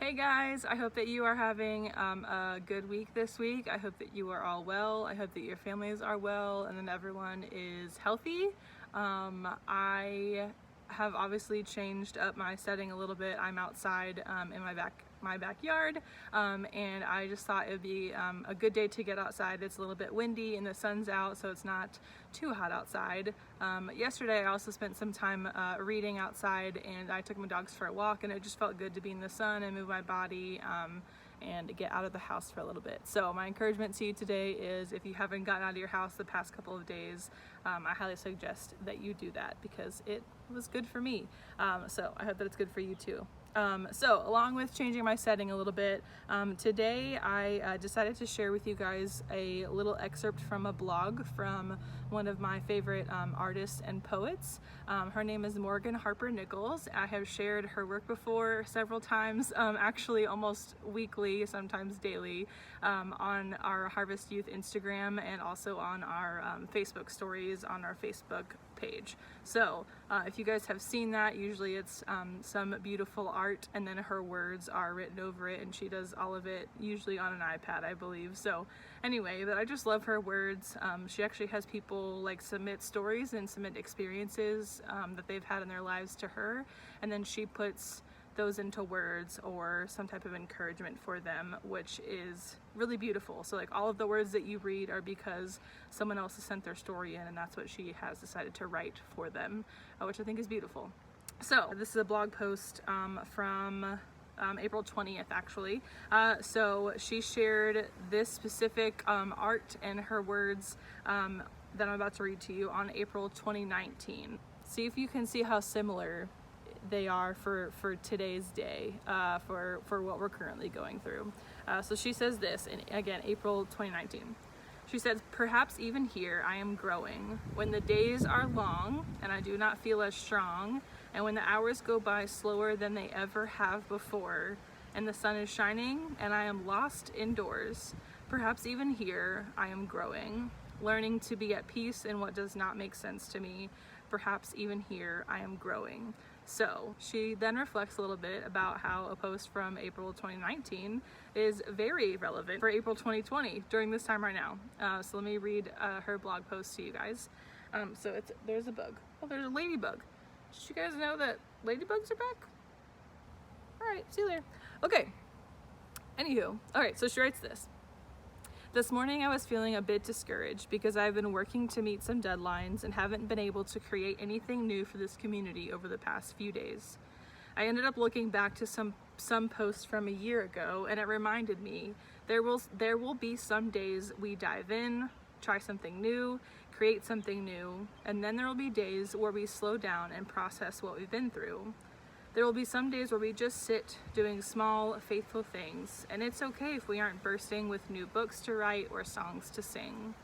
Hey guys, I hope that you are having a good week this week. I hope that you are all well. I hope that your families are well and that everyone is healthy. I have obviously changed up my setting a little bit. I'm outside in my backyard, and I just thought it would be a good day to get outside. It's a little bit windy and the sun's out, so it's not too hot outside. Yesterday I also spent some time reading outside, and I took my dogs for a walk, and it just felt good to be in the sun and move my body and get out of the house for a little bit. So my encouragement to you today is, if you haven't gotten out of your house the past couple of days, I highly suggest that you do that because it was good for me. So I hope that it's good for you too. So along with changing my setting a little bit, today I decided to share with you guys a little excerpt from a blog from one of my favorite artists and poets. Her name is Morgan Harper Nichols. I have shared her work before several times, actually almost weekly, sometimes daily, on our Harvest Youth Instagram and also on our Facebook stories on our Facebook page. So if you guys have seen that, usually it's some beautiful art and then her words are written over it, and she does all of it usually on an iPad, I believe. So anyway, but I just love her words. She actually has people like submit stories and submit experiences that they've had in their lives to her, and then she puts those into words or some type of encouragement for them, which is really beautiful. So like all of the words that you read are because someone else has sent their story in, and that's what she has decided to write for them, which I think is beautiful. So this is a blog post from April 20th actually. So she shared this specific art and her words that I'm about to read to you on April 2019. See if you can see how similar they are for today's day, for what we're currently going through. So she says this, in, again, April 2019. She says, "Perhaps even here I am growing, when the days are long and I do not feel as strong, and when the hours go by slower than they ever have before, and the sun is shining and I am lost indoors. Perhaps even here I am growing, learning to be at peace in what does not make sense to me. Perhaps even here I am growing." So she then reflects a little bit about how a post from April 2019 is very relevant for April 2020 during this time right now. So let me read her blog post to you guys. So there's a bug. Oh, there's a ladybug. Did you guys know that ladybugs are back? All right, see you later. Okay, anywho, all right, so she writes this. "This morning I was feeling a bit discouraged because I've been working to meet some deadlines and haven't been able to create anything new for this community over the past few days. I ended up looking back to some posts from a year ago, and it reminded me there will be some days we dive in, try something new, create something new, and then there will be days where we slow down and process what we've been through. There will be some days where we just sit doing small, faithful things, and it's okay if we aren't bursting with new books to write or songs to sing.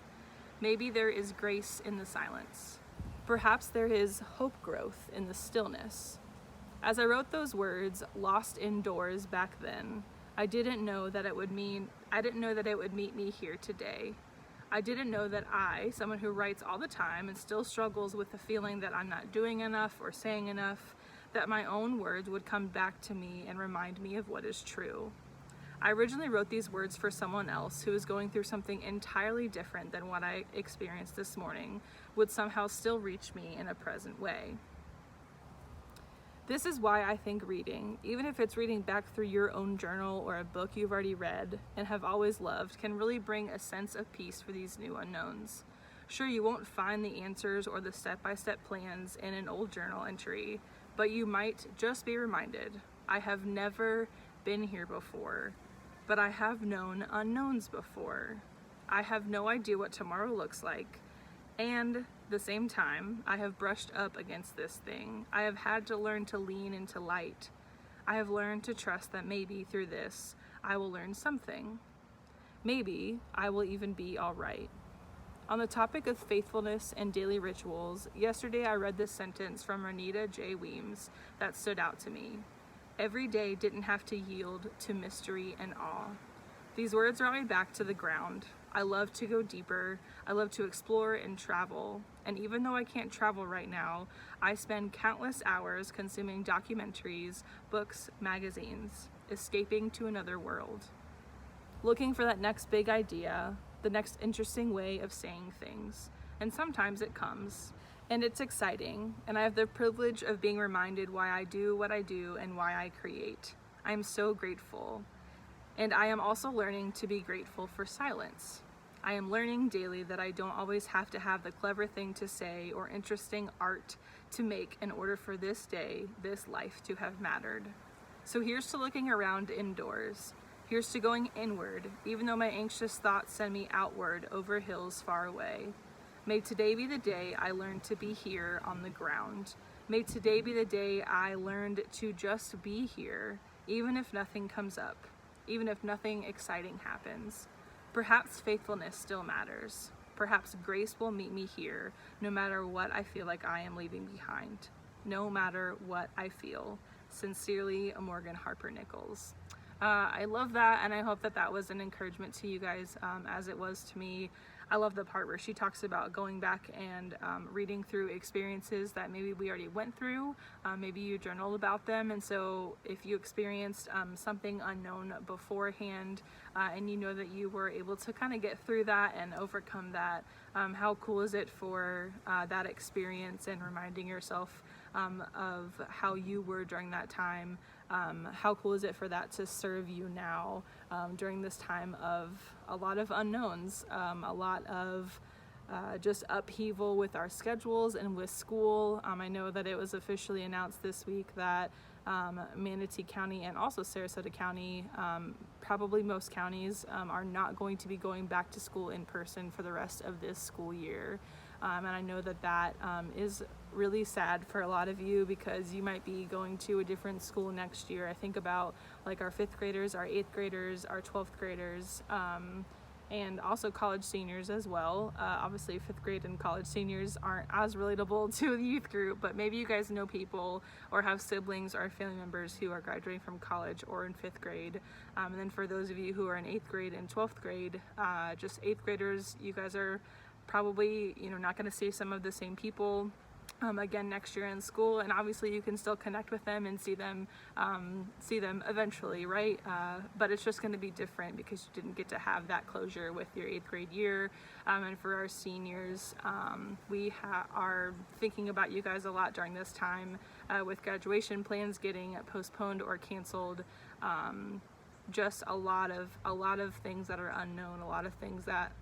Maybe there is grace in the silence. Perhaps there is hope growth in the stillness." As I wrote those words, "lost indoors," back then, I didn't know that it would meet me here today. I didn't know that I, someone who writes all the time and still struggles with the feeling that I'm not doing enough or saying enough, that my own words would come back to me and remind me of what is true. I originally wrote these words for someone else who is going through something entirely different than what I experienced this morning, would somehow still reach me in a present way. This is why I think reading, even if it's reading back through your own journal or a book you've already read and have always loved, can really bring a sense of peace for these new unknowns. Sure, you won't find the answers or the step-by-step plans in an old journal entry, but you might just be reminded, I have never been here before, but I have known unknowns before. I have no idea what tomorrow looks like, and at the same time, I have brushed up against this thing. I have had to learn to lean into light. I have learned to trust that maybe through this, I will learn something. Maybe I will even be all right. On the topic of faithfulness and daily rituals, yesterday I read this sentence from Renita J. Weems that stood out to me. Every day didn't have to yield to mystery and awe. These words brought me back to the ground. I love to go deeper. I love to explore and travel. And even though I can't travel right now, I spend countless hours consuming documentaries, books, magazines, escaping to another world, looking for that next big idea, the next interesting way of saying things. And sometimes it comes, and it's exciting, and I have the privilege of being reminded why I do what I do and why I create. I'm so grateful. And I am also learning to be grateful for silence. I am learning daily that I don't always have to have the clever thing to say or interesting art to make in order for this day, this life to have mattered. So here's to looking around indoors. Here's to going inward, even though my anxious thoughts send me outward over hills far away. May today be the day I learned to be here on the ground. May today be the day I learned to just be here, even if nothing comes up, even if nothing exciting happens. Perhaps faithfulness still matters. Perhaps grace will meet me here, no matter what I feel like I am leaving behind. No matter what I feel. Sincerely, Morgan Harper Nichols. I love that, and I hope that that was an encouragement to you guys, as it was to me. I love the part where she talks about going back and reading through experiences that maybe we already went through. Maybe you journaled about them, and so if you experienced something unknown beforehand, and you know that you were able to kind of get through that and overcome that, how cool is it for that experience and reminding yourself of how you were during that time. How cool is it for that to serve you now during this time of a lot of unknowns, a lot of just upheaval with our schedules and with school. I know that it was officially announced this week that Manatee County and also Sarasota County, probably most counties, are not going to be going back to school in person for the rest of this school year. And I know that that is really sad for a lot of you because you might be going to a different school next year. I think about like our 5th graders, our 8th graders, our 12th graders, and also college seniors as well. Obviously 5th grade and college seniors aren't as relatable to the youth group, but maybe you guys know people or have siblings or family members who are graduating from college or in 5th grade. And then for those of you who are in 8th grade and 12th grade, just 8th graders, you guys are probably, not going to see some of the same people again next year in school, and obviously you can still connect with them and see them eventually, right? But it's just going to be different because you didn't get to have that closure with your 8th grade year. And for our seniors, we are thinking about you guys a lot during this time with graduation plans getting postponed or canceled. Just a lot of things that are unknown, a lot of things that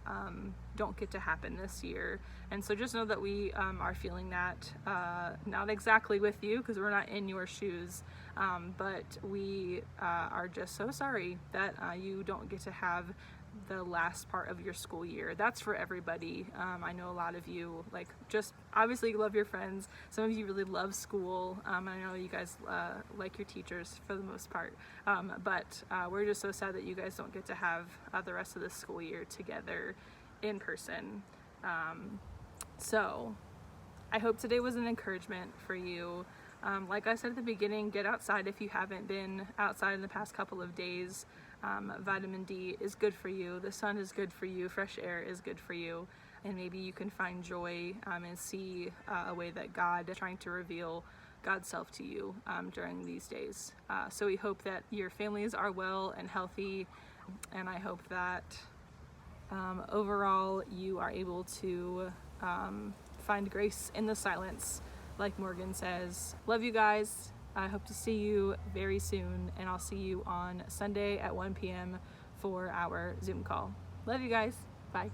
don't get to happen this year. And so just know that we are feeling that, not exactly with you because we're not in your shoes, but we are just so sorry that you don't get to have the last part of your school year. That's for everybody. I know a lot of you just obviously love your friends. Some of you really love school. I know you guys like your teachers for the most part, but we're just so sad that you guys don't get to have the rest of the school year together in person. So I hope today was an encouragement for you. Like I said at the beginning, get outside if you haven't been outside in the past couple of days. Vitamin D is good for you. The sun is good for you. Fresh air is good for you. And maybe you can find joy and see a way that God is trying to reveal God's self to you during these days. So we hope that your families are well and healthy. And I hope that overall you are able to find grace in the silence, like Morgan says. Love you guys. I hope to see you very soon, and I'll see you on Sunday at 1 p.m. for our Zoom call. Love you guys. Bye.